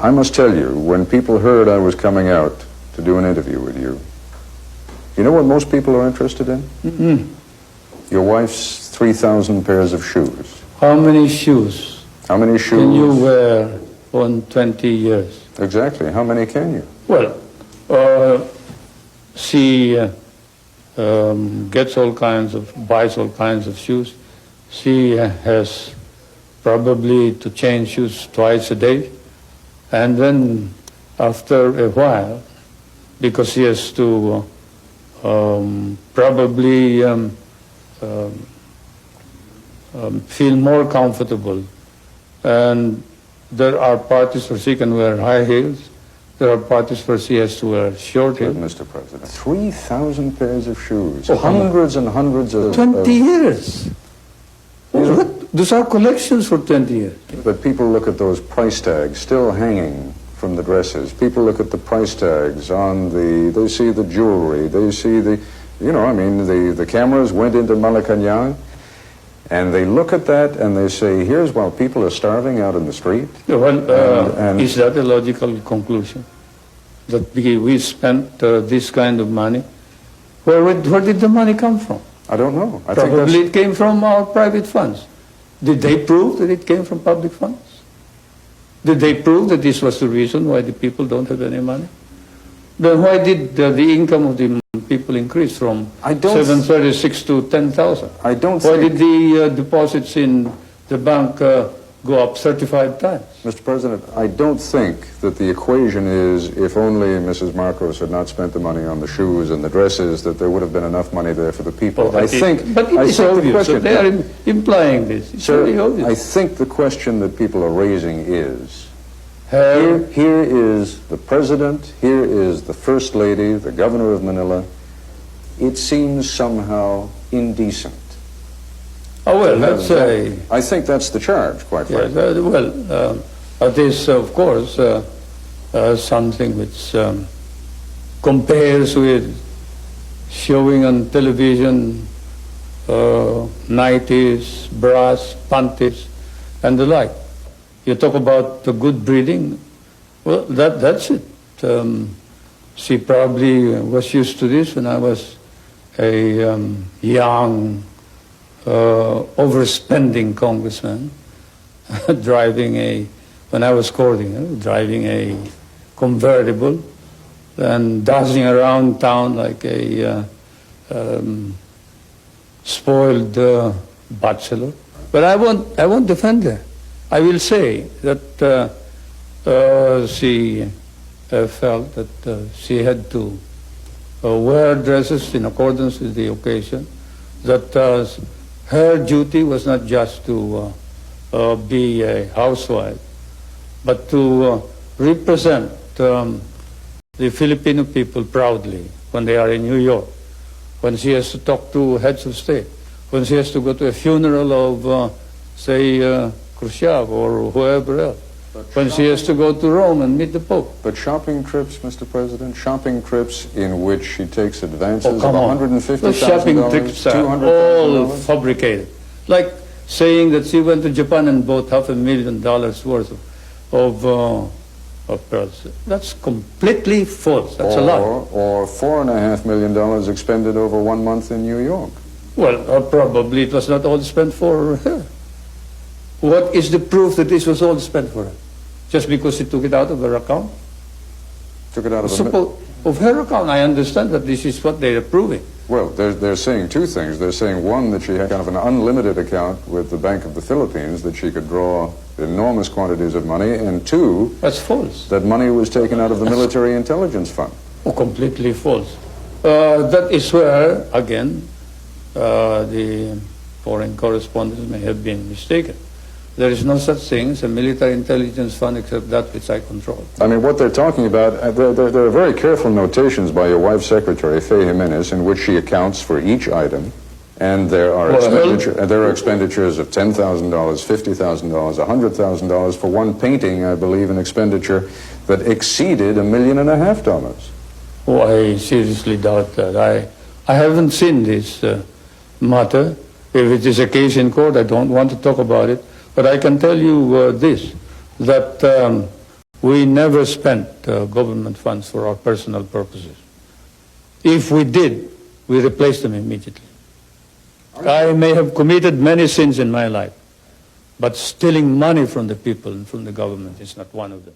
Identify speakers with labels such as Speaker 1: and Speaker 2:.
Speaker 1: I must tell you, when people heard I was coming out to do an interview with you, you know what most people are interested in?
Speaker 2: Mm-hmm.
Speaker 1: Your wife's 3,000 pairs of shoes.
Speaker 2: How many shoes?
Speaker 1: How many shoes?
Speaker 2: Can you wear on 20 years?
Speaker 1: Exactly. How many can you?
Speaker 2: Well, she gets all kinds of, buys all kinds of shoes. She has probably to change shoes twice a day. And then after a while, because she has to probably feel more comfortable. And there are parties where she can wear high heels. There are parties where she has to wear short heels.
Speaker 1: Mr. President, 3,000 pairs of shoes.
Speaker 2: Oh,
Speaker 1: hundreds and hundreds of...
Speaker 2: 20 years. Those are collections for 20 years.
Speaker 1: But people look at those price tags still hanging from the dresses. People look at the price tags on the... They see the jewelry. They see the... You know, I mean, the cameras went into Malacanang, and they look at that and they say, here's while people are starving out in the street.
Speaker 2: Well, is that a logical conclusion? That we spent this kind of money? Where did the money come from?
Speaker 1: I don't know.
Speaker 2: Probably it came from our private funds. Did they prove that it came from public funds? Did they prove that this was the reason why the people don't have any money? Then why did the income of the people increase from 736 to 10,000?
Speaker 1: I don't
Speaker 2: Why did the deposits in the bank go up 35 times?
Speaker 1: Mr. President, I don't think that the equation is if only Mrs. Marcos had not spent the money on the shoes and the dresses, that there would have been enough money there for the people.
Speaker 2: But it is obvious. So they are implying this. It's very obvious.
Speaker 1: I think the question that people are raising is, here is the President, here is the First Lady, the Governor of Manila. It seems somehow indecent.
Speaker 2: Oh, well, let's say...
Speaker 1: I think that's the charge, quite frankly.
Speaker 2: Yeah, well, it is, of course, something which compares with showing on television nighties, bras, panties, and the like. You talk about the good breeding, well, that's it. She probably was used to this when I was a young, overspending congressman, when I was courting, driving a convertible and dancing around town like a spoiled bachelor. But I won't defend her. I will say that she felt that she had to wear dresses in accordance with the occasion, that her duty was not just to be a housewife, but to represent the Filipino people proudly when they are in New York, when she has to talk to heads of state, when she has to go to a funeral of, say, Khrushchev or whoever else, when she has to go to Rome and meet the Pope.
Speaker 1: But shopping trips, Mr. President, shopping trips in which she takes advances of $150,000,
Speaker 2: those shopping trips are all fabricated. Like saying that she went to Japan and bought $500,000 worth of pearls. That's completely false. That's a lie.
Speaker 1: Or $4.5 million expended over 1 month in New York.
Speaker 2: Well, probably it was not all spent for her. What is the proof that this was all spent for her? Just because she took it out of her account?
Speaker 1: Took it out
Speaker 2: of her account. I understand that this is what they're proving.
Speaker 1: Well, they're saying two things. They're saying, one, that she had kind of an unlimited account with the Bank of the Philippines, that she could draw enormous quantities of money, and two,
Speaker 2: that's false.
Speaker 1: That money was taken out of the Military Intelligence Fund.
Speaker 2: Oh, completely false. That is where, again, the foreign correspondents may have been mistaken. There is no such thing as a military intelligence fund except that which I control.
Speaker 1: I mean, what they're talking about, there are very careful notations by your wife's secretary, Faye Jimenez, in which she accounts for each item. And there are expenditures of $10,000, $50,000, $100,000 for one painting, I believe, an expenditure that exceeded $1.5 million.
Speaker 2: Oh, I seriously doubt that. I haven't seen this matter. If it is a case in court, I don't want to talk about it. But I can tell you this, that We never spent government funds for our personal purposes. If we did, we replaced them immediately. I may have committed many sins in my life, but stealing money from the people and from the government is not one of them.